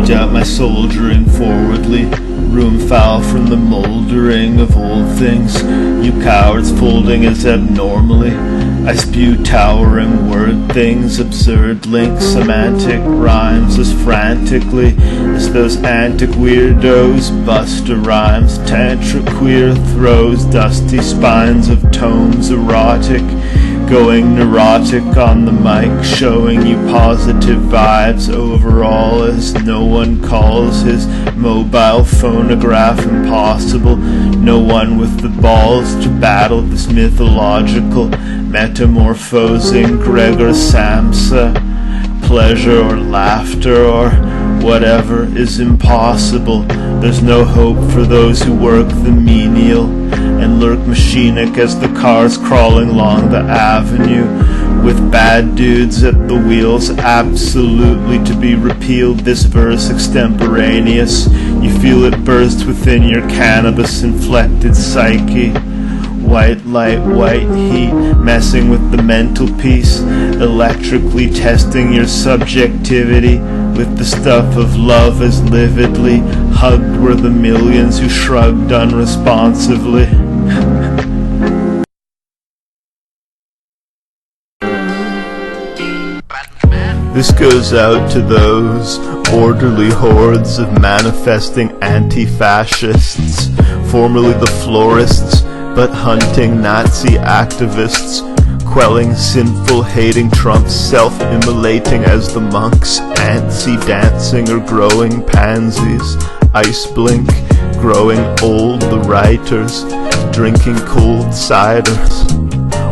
doubt my soldiering forwardly, room foul from the mouldering of old things, you cowards folding as abnormally. I spew towering word things, absurd links, semantic rhymes as frantically as those antic weirdos. Busta Rhymes, tantra queer throws, dusty spines of tomes erotic, going neurotic on the mic, showing you positive vibes overall as no one calls his mobile phonograph impossible. No one with the balls to battle this mythological metamorphosing Gregor Samsa. Pleasure or laughter or whatever is impossible. There's no hope for those who work the menial and lurk machinic as the cars crawling along the avenue with bad dudes at the wheels. Absolutely to be repealed, this verse extemporaneous. You feel it burst within your cannabis-inflected psyche. White light, white heat, messing with the mental peace, electrically testing your subjectivity with the stuff of love as lividly. Hugged were the millions who shrugged unresponsively. This goes out to those orderly hordes of manifesting anti-fascists, formerly the florists, but hunting Nazi activists, quelling sinful hating Trumps, self-immolating as the monks, antsy dancing or growing pansies, ice blink, growing old the writers, drinking cold ciders.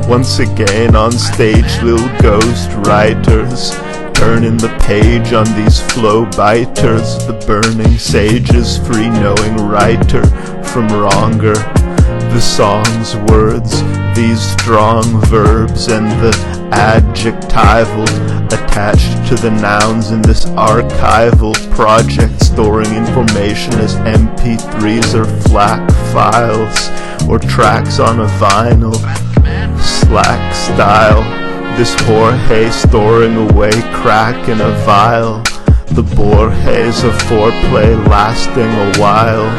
Once again on stage, little ghost writers, turning the page on these flow biters, the burning sages, free knowing writer from wronger. The song's words, these strong verbs, and the adjectival attached to the nouns in this archival project, storing information as MP3s or FLAC files, or tracks on a vinyl, Slack style. This Jorge storing away crack in a vial, the Borges of foreplay lasting a while.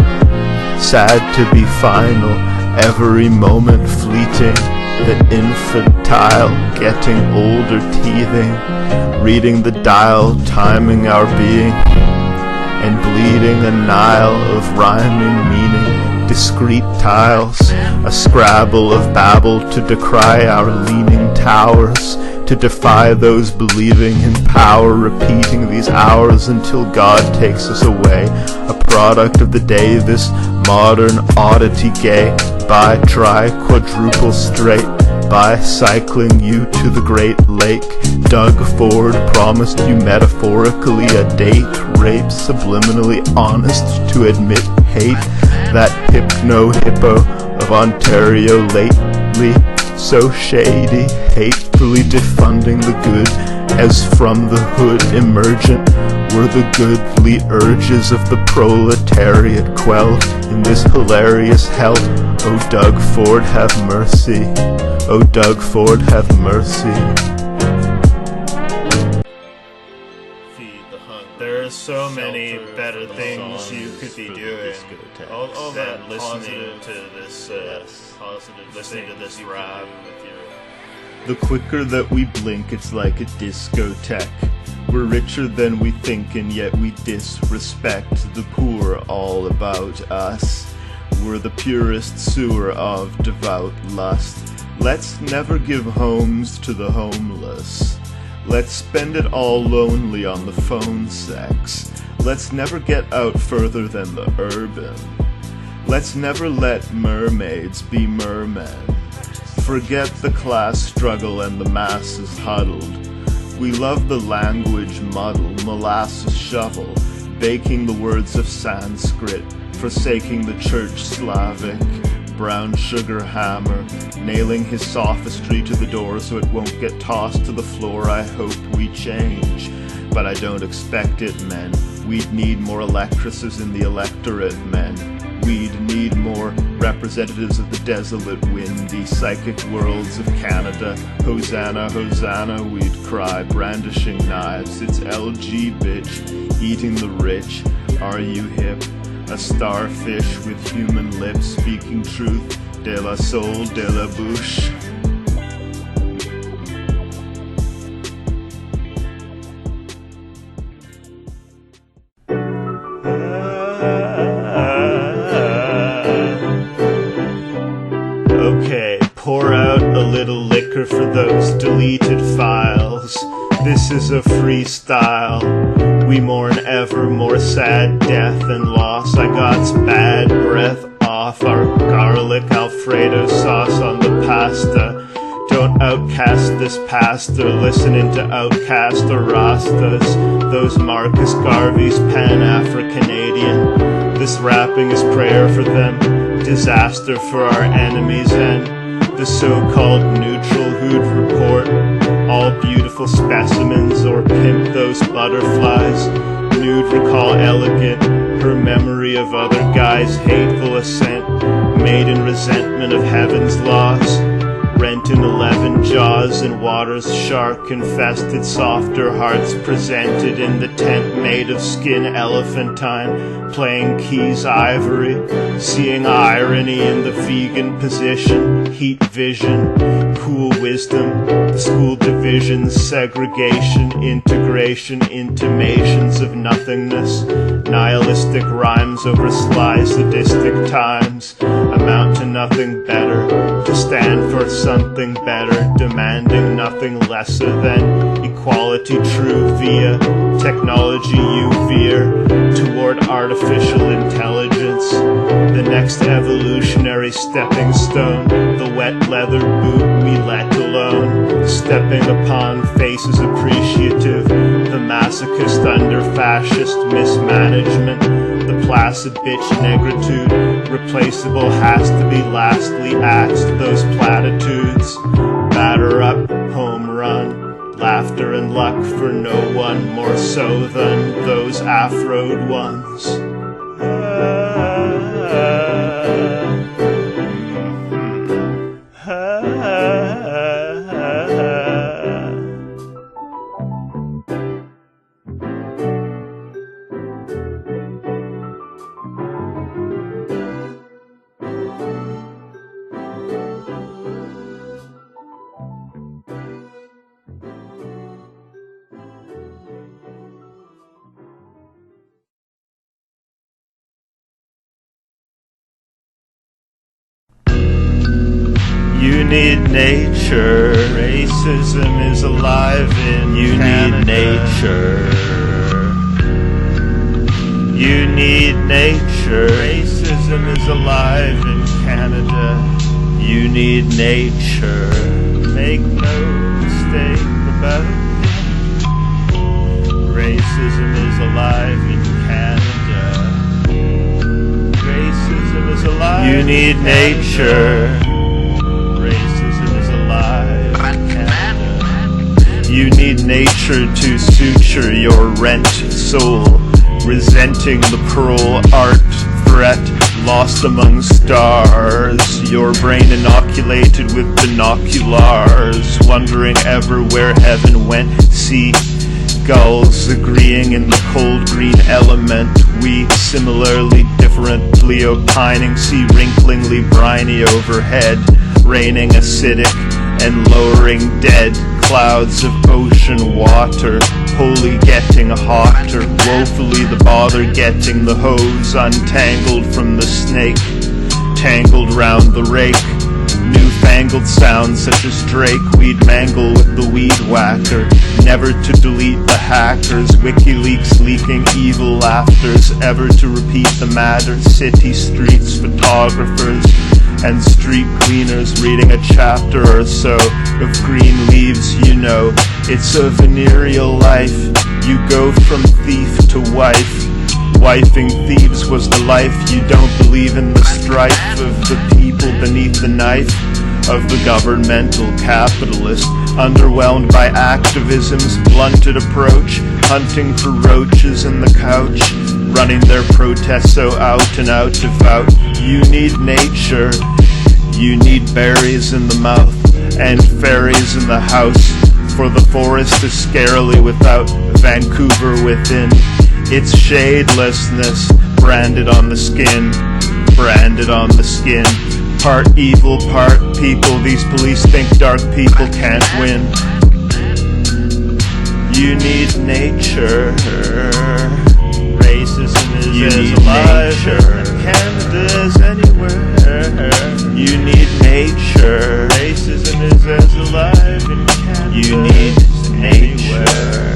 Sad to be final, every moment fleeting, the infantile getting older, teething, reading the dial, timing our being, and bleeding a Nile of rhyming meaning, discrete tiles, a scrabble of babble to decry our leaning towers, to defy those believing in power, repeating these hours until God takes us away, a product of the day, this modern oddity gay, by try quadruple straight, by cycling you to the Great Lake. Doug Ford promised you metaphorically a date, rape, subliminally honest to admit hate, that hypno-hippo of Ontario lately, so shady, hatefully defunding the good, as from the hood emergent were the goodly urges of the proletariat quelled in this hilarious hell. Oh Doug Ford, have mercy. Oh Doug Ford, have mercy. Feed the hunger. There are so many better things you could be doing than listening to this listening to this rap with your... The quicker that we blink, it's like a discotheque. We're richer than we think, and yet we disrespect the poor all about us. We're the purest sewer of devout lust. Let's never give homes to the homeless. Let's spend it all lonely on the phone sex. Let's never get out further than the urban. Let's never let mermaids be mermen. Forget the class struggle and the masses huddled. We love the language muddle, molasses shovel, baking the words of Sanskrit, forsaking the church Slavic, brown sugar hammer, nailing his sophistry to the door so it won't get tossed to the floor. I hope we change, but I don't expect it, men. We'd need more electresses in the electorate, men. We'd need more representatives of the desolate, windy, psychic worlds of Canada. Hosanna, Hosanna, we'd cry, brandishing knives. It's LG, bitch, eating the rich. Are you hip? A starfish with human lips, speaking truth, de la soul, de la bouche. Okay, pour out a little liquor for those deleted files. This is a freestyle. We mourn ever more sad death and loss. I got bad breath off our garlic Alfredo sauce on the pasta. Don't outcast this pastor, listening to outcast or Rastas. Those Marcus Garveys, Pan-Afro-Canadian. This rapping is prayer for them, disaster for our enemies, and the so-called neutral who'd report all beautiful specimens or pimp those butterflies. Nude recall elegant, her memory of other guys' hateful assent, made in resentment of heaven's laws. Rent in 11 jaws and waters shark-infested, softer hearts presented in the tent made of skin elephantine, playing keys ivory, seeing irony in the vegan position, heat vision, cool wisdom, the school divisions, segregation, integration, intimations of nothingness, nihilistic rhymes over sly sadistic times, amount to nothing better, to stand for something better, demanding nothing lesser than equality true via technology you veer toward artificial intelligence. The next evolutionary stepping stone, the wet leather boot we let alone, stepping upon faces appreciative, the masochist under fascist mismanagement, the placid bitch negritude, replaceable has to be lastly axed, those platitudes, batter up, home run, laughter and luck for no one more so than those afroed ones. You need nature, racism is alive in you Canada. Need nature. You need nature, racism is alive in Canada. You need nature, make no mistake about it. Racism is alive in Canada. Racism is alive. You need nature. You need nature to suture your rent soul, resenting the pearl art threat lost among stars, your brain inoculated with binoculars, wondering ever where heaven went. See gulls agreeing in the cold green element, we similarly differently opining, see wrinklingly briny overhead, raining acidic and lowering dead clouds of ocean water, wholly getting hotter, woefully the bother getting the hose untangled from the snake, tangled round the rake, newfangled sounds such as Drake we'd mangle with the weed whacker, never to delete the hackers, WikiLeaks leaking evil laughters, ever to repeat the matter, city streets photographers and street cleaners reading a chapter or so of green leaves. You know, it's a venereal life. You go from thief to wife. Wifing thieves was the life. You don't believe in the strife of the people beneath the knife of the governmental capitalist, underwhelmed by activism's blunted approach, hunting for roaches in the couch, running their protests so out and out devout. You need nature, you need berries in the mouth and fairies in the house, for the forest is scarily without, Vancouver within. It's shadelessness branded on the skin, branded on the skin. Part evil, part people, these police think dark people can't win. You need nature. Racism is as alive as Canada is anywhere. You need nature. Racism is as alive in Canada. You need nature.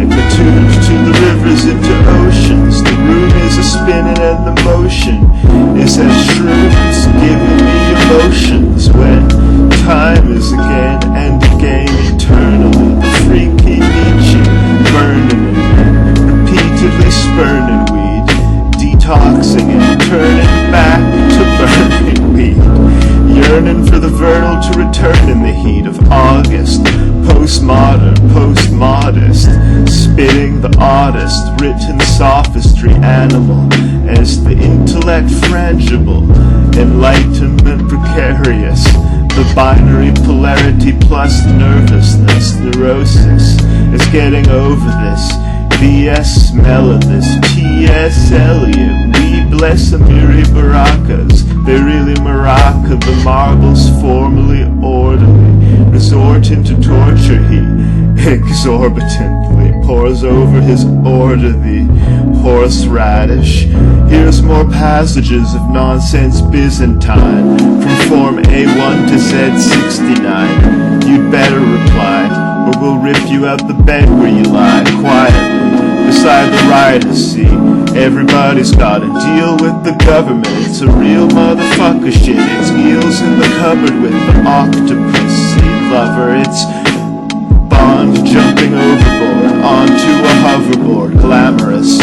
Attuned to the rivers into oceans. The room is a spinning and the motion is as shrooms giving me emotions. When time is again and again eternally, the freaky Nietzsche burning in me, repeatedly spurning weed, detoxing and turning back to burning weed, yearning for the vernal to return in the heat of August. Postmodern, postmodest, spitting the oddest, written sophistry animal as the intellect frangible, enlightenment precarious, the binary polarity plus nervousness, neurosis, is getting over this, BS smell of this, T.S. Eliot, we bless Amiri Barakas, they really maraca, the marbles formally orderly, resorting to torture he exorbitantly pours over his order the horseradish. Here's more passages of nonsense Byzantine from Form A1 to Z69. You'd better reply, or we'll rip you out the bed where you lie quietly beside the riotous sea. Everybody's gotta deal with the government. It's a real motherfucker shit. It's eels in the cupboard with the octopus. Lover, it's Bond jumping overboard onto a hoverboard, glamorous.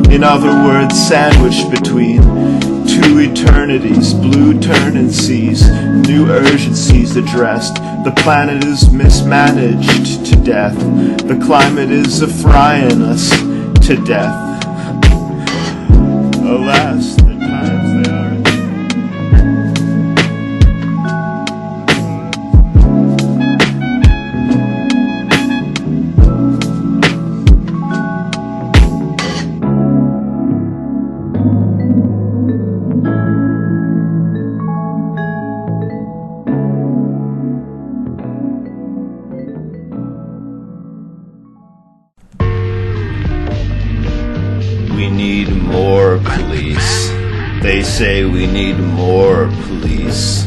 In other words, sandwiched between two eternities, blue turning seas, new urgencies addressed. The planet is mismanaged to death. The climate is frying us to death. Alas, the times they are. We need more police. They say we need more police.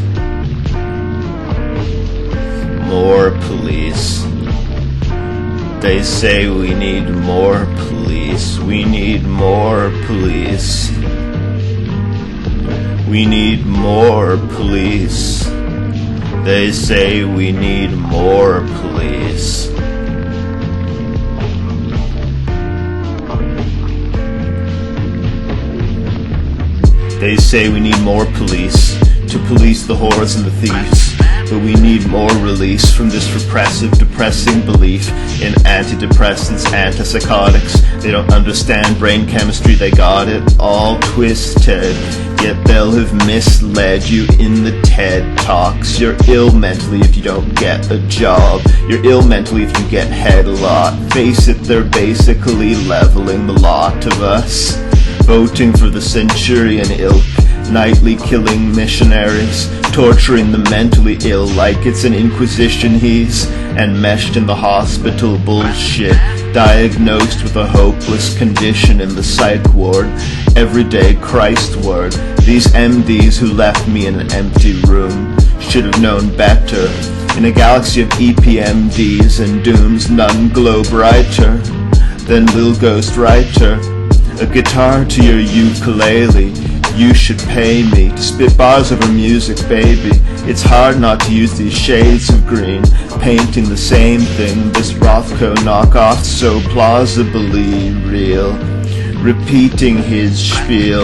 More police. They say we need more police. We need more police. We need more police. They say we need more police. They say we need more police to police the whores and the thieves, but we need more release from this repressive, depressing belief in antidepressants, antipsychotics. They don't understand brain chemistry, they got it all twisted, yet they'll have misled you in the TED Talks. You're ill mentally if you don't get a job. You're ill mentally if you get head a lot. Face it, they're basically leveling the lot of us. Voting for the Centurion ilk, nightly killing missionaries, torturing the mentally ill like it's an inquisition he's enmeshed in the hospital bullshit, diagnosed with a hopeless condition in the psych ward, everyday Christ word. These MDs who left me in an empty room should have known better. In a galaxy of EPMDs and dooms, none glow brighter than Lil Ghost Writer. A guitar to your ukulele, You should pay me to spit bars over music, baby. It's hard not to use these shades of green, painting the same thing, this Rothko knockoff so plausibly real. Repeating his spiel,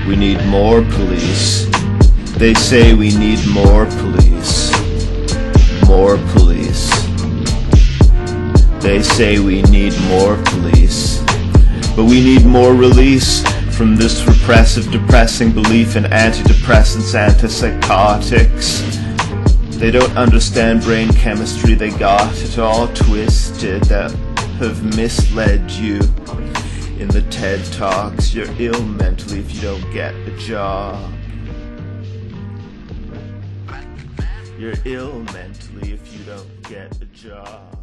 we need more police. They say we need more police. More police. They say we need more police. But we need more release from this repressive, depressing belief in antidepressants, antipsychotics. They don't understand brain chemistry, they got it all twisted, that have misled you in the TED Talks. You're ill mentally if you don't get a job. You're ill mentally if you don't get a job.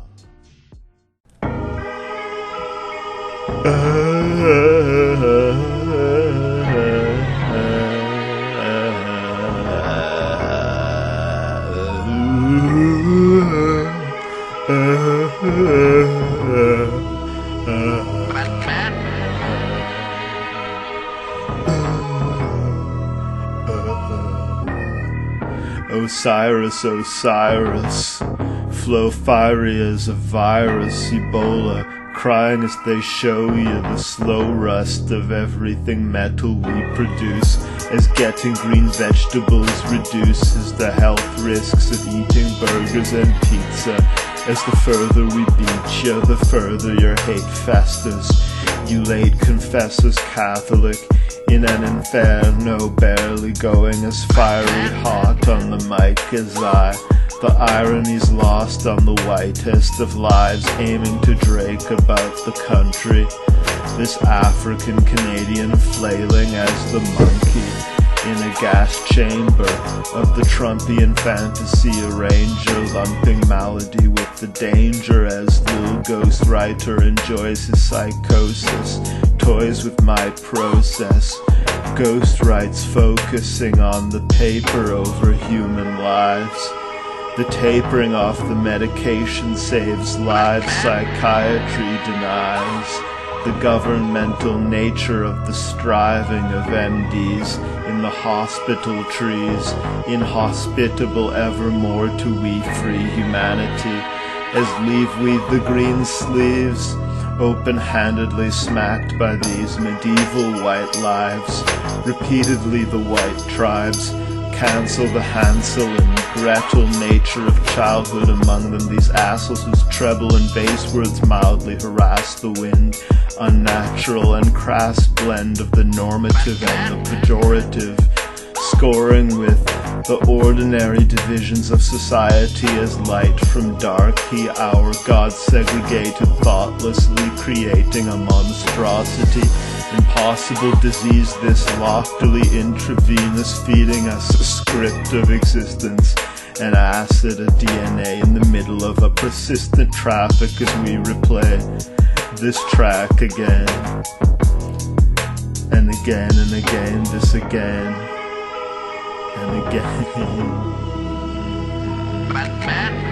Osiris, Osiris, flow fiery as a virus, Ebola, crying as they show you the slow rust of everything metal we produce, as getting green vegetables reduces the health risks of eating burgers and pizza. As the further we beat you, the further your hate festers. You late confessors Catholic, in an inferno barely going as fiery hot on the mic as I. The irony's lost on the whitest of lives, aiming to drake about the country. This African-Canadian flailing as the monkey in a gas chamber of the Trumpian fantasy arranger, lumping malady with the danger as Lil Ghostwriter enjoys his psychosis, toys with my process. Ghost writes focusing on the paper over human lives. The tapering off the medication saves lives, psychiatry denies. The governmental nature of the striving of MDs in the hospital trees, inhospitable evermore to we free humanity, as leave we the green sleeves, open-handedly smacked by these medieval white lives. Repeatedly the white tribes cancel the Hansel and Gretel nature of childhood among them, these assholes whose treble and bass words mildly harass the wind, unnatural and crass blend of the normative and the pejorative, scoring with the ordinary divisions of society as light from dark, he our God segregated, thoughtlessly creating a monstrosity, impossible disease this loftily intravenous, feeding us a script of existence, an acid, a DNA in the middle of a persistent traffic as we replay this track again and again and again, this again and again. Batman.